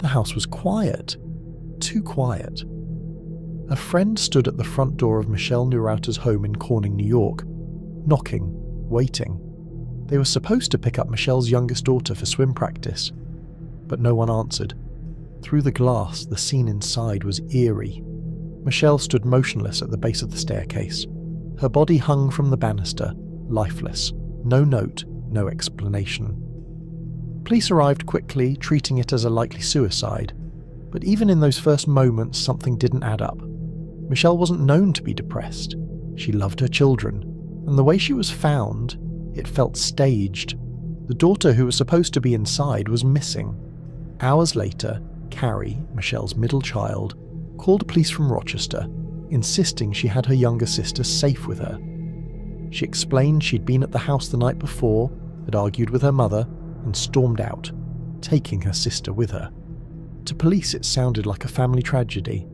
The house was quiet. Too quiet. A friend stood at the front door of Michelle Nurauta's home in Corning, New York, knocking, waiting. They were supposed to pick up Michelle's youngest daughter for swim practice, but no one answered. Through the glass, the scene inside was eerie. Michelle stood motionless at the base of the staircase. Her body hung from the banister, lifeless. No note, no explanation. Police arrived quickly, treating it as a likely suicide. But even in those first moments, something didn't add up. Michelle wasn't known to be depressed. She loved her children, and the way she was found, it felt staged. The daughter who was supposed to be inside was missing. Hours later, Carrie, Michelle's middle child, called police from Rochester, insisting she had her younger sister safe with her. She explained she'd been at the house the night before, had argued with her mother, and stormed out, taking her sister with her. To police, it sounded like a family tragedy.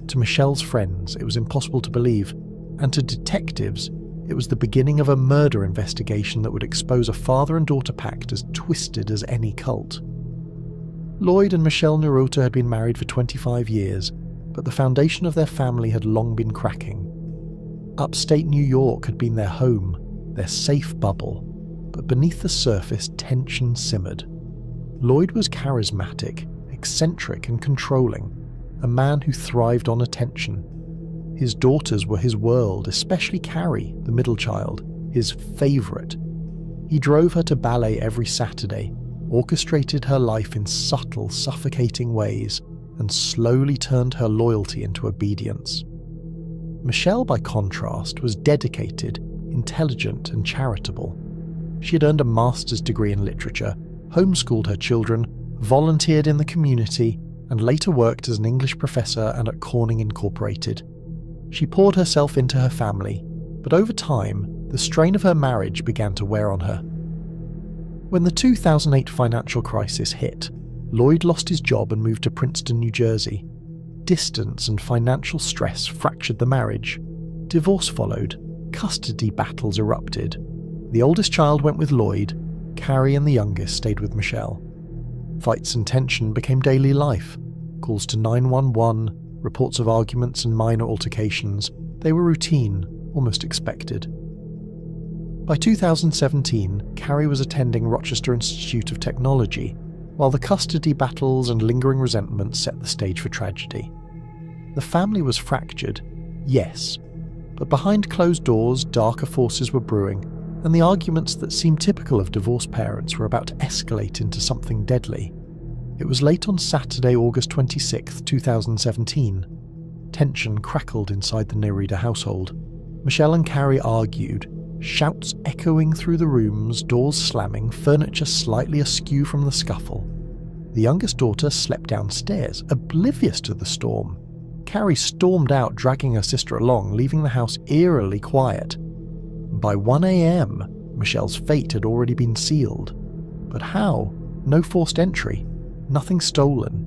To Michelle's friends, it was impossible to believe, and to detectives, it was the beginning of a murder investigation that would expose a father and daughter pact as twisted as any cult. Lloyd and Michelle Nurauta had been married for 25 years, but the foundation of their family had long been cracking. Upstate New York had been their home, their safe bubble, but beneath the surface tension simmered. Lloyd was charismatic, eccentric and controlling, a man who thrived on attention. His daughters were his world, especially Carrie, the middle child, his favourite. He drove her to ballet every Saturday, orchestrated her life in subtle, suffocating ways, and slowly turned her loyalty into obedience. Michelle, by contrast, was dedicated, intelligent and charitable. She had earned a master's degree in literature, homeschooled her children, volunteered in the community, and later worked as an English professor and at Corning Incorporated. She poured herself into her family, but over time, the strain of her marriage began to wear on her. When the 2008 financial crisis hit, Lloyd lost his job and moved to Princeton, New Jersey. Distance and financial stress fractured the marriage. Divorce followed. Custody battles erupted. The oldest child went with Lloyd. Carrie and the youngest stayed with Michelle. Fights and tension became daily life. Calls to 911, reports of arguments and minor altercations. They were routine, almost expected. By 2017, Carrie was attending Rochester Institute of Technology, while the custody battles and lingering resentment set the stage for tragedy. The family was fractured, yes, but behind closed doors, darker forces were brewing, and the arguments that seemed typical of divorced parents were about to escalate into something deadly. It was late on Saturday, August 26, 2017. Tension crackled inside the Nurauta household. Michelle and Carrie argued, shouts echoing through the rooms, doors slamming, furniture slightly askew from the scuffle. The youngest daughter slept downstairs, oblivious to the storm. Carrie stormed out, dragging her sister along, leaving the house eerily quiet. By 1 a.m., Michelle's fate had already been sealed. But how? No forced entry. Nothing stolen.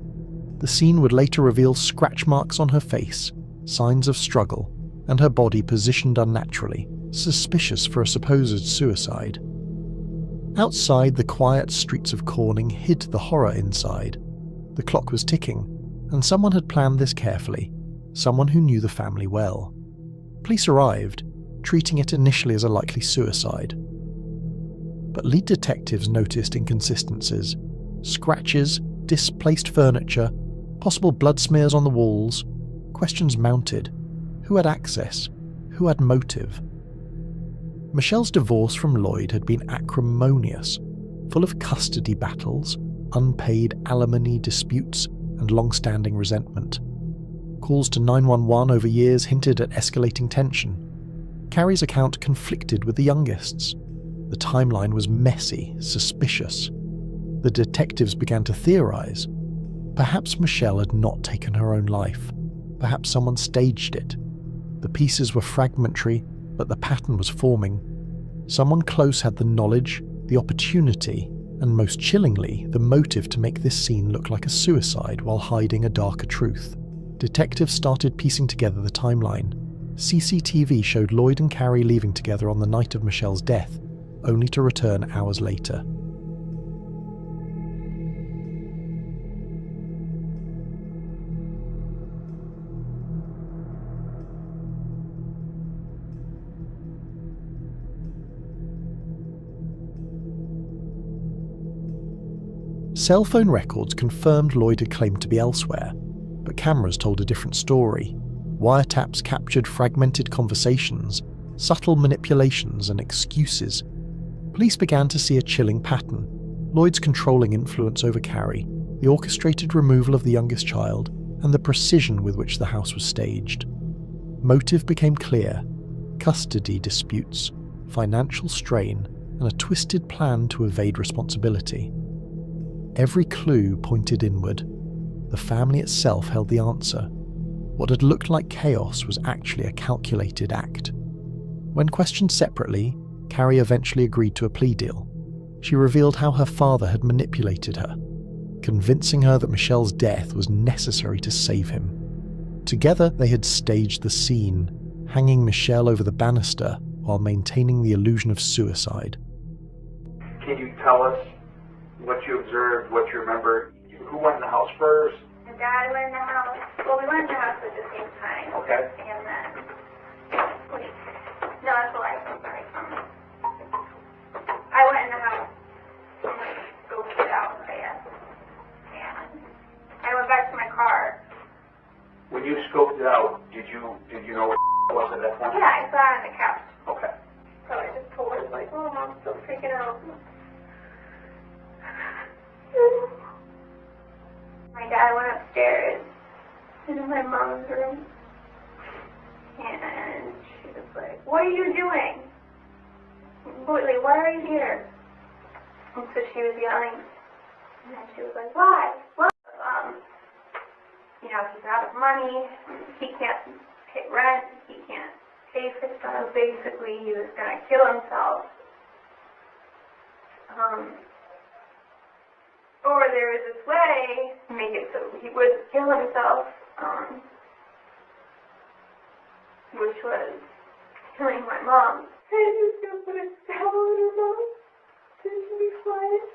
The scene would later reveal scratch marks on her face, signs of struggle, and her body positioned unnaturally, suspicious for a supposed suicide. Outside, the quiet streets of Corning hid the horror inside. The clock was ticking, and someone had planned this carefully, someone who knew the family well. Police arrived, treating it initially as a likely suicide. But lead detectives noticed inconsistencies. Scratches, displaced furniture, possible blood smears on the walls. Questions mounted. Who had access? Who had motive? Michelle's divorce from Lloyd had been acrimonious, full of custody battles, unpaid alimony disputes, and long-standing resentment. Calls to 911 over years hinted at escalating tension. Carrie's account conflicted with the youngest's. The timeline was messy, suspicious. The detectives began to theorize. Perhaps Michelle had not taken her own life. Perhaps someone staged it. The pieces were fragmentary, but the pattern was forming. Someone close had the knowledge, the opportunity, and most chillingly, the motive to make this scene look like a suicide while hiding a darker truth. Detectives started piecing together the timeline. CCTV showed Lloyd and Carrie leaving together on the night of Michelle's death, only to return hours later. Cell phone records confirmed Lloyd had claimed to be elsewhere, but cameras told a different story. Wiretaps captured fragmented conversations, subtle manipulations and excuses. Police began to see a chilling pattern: Lloyd's controlling influence over Carrie, the orchestrated removal of the youngest child, and the precision with which the house was staged. Motive became clear: custody disputes, financial strain, and a twisted plan to evade responsibility. Every clue pointed inward. The family itself held the answer. What had looked like chaos was actually a calculated act. When questioned separately, Carrie eventually agreed to a plea deal. She revealed how her father had manipulated her, convincing her that Michelle's death was necessary to save him. Together, they had staged the scene, hanging Michelle over the banister while maintaining the illusion of suicide. Can you tell us what you observed, what you remember? Who went in the house first? My dad went in the house. Well, we went in the house at the same time. Okay. And then, wait. No, that's a lie. I'm sorry. I went in the house and scoped it out, I guess. And I went back to my car. When you scoped it out, did you know what it was at that point? Yeah, I saw it on the couch. Okay. So I just told her, like, oh, Mom's still freaking out. My dad went upstairs into my mom's room, and she was like, what are you doing? Boyley, why are you here? And so she was yelling, and then she was like, why? Well, he's out of money, he can't pay rent, he can't pay for stuff. Basically, he was going to kill himself. Or there was this way to make it so he wouldn't kill himself, which was killing my mom. And he was going to put a stab on her mom so she could be quiet.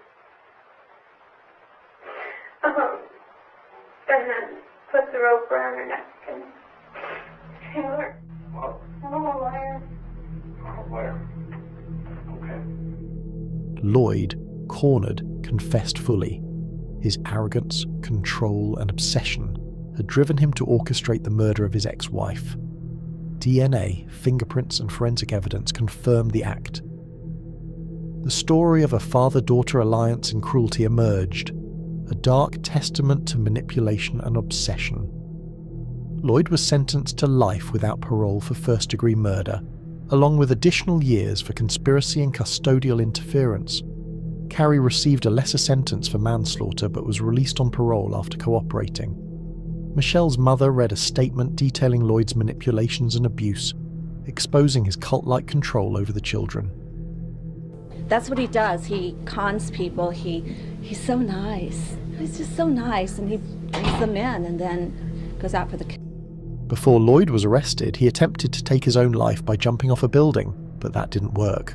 And then put the rope around her neck and strangle her. Well, I'm a liar. where? Okay. Lloyd, cornered, confessed fully. His arrogance, control, and obsession had driven him to orchestrate the murder of his ex-wife. DNA, fingerprints, and forensic evidence confirmed the act. The story of a father-daughter alliance in cruelty emerged, a dark testament to manipulation and obsession. Lloyd was sentenced to life without parole for first-degree murder, along with additional years for conspiracy and custodial interference. Carrie received a lesser sentence for manslaughter but was released on parole after cooperating. Michelle's mother read a statement detailing Lloyd's manipulations and abuse, exposing his cult-like control over the children. That's what he does. He cons people. He's so nice. He's just so nice, and he brings them in and then goes out for the kill. Before Lloyd was arrested, he attempted to take his own life by jumping off a building, but that didn't work.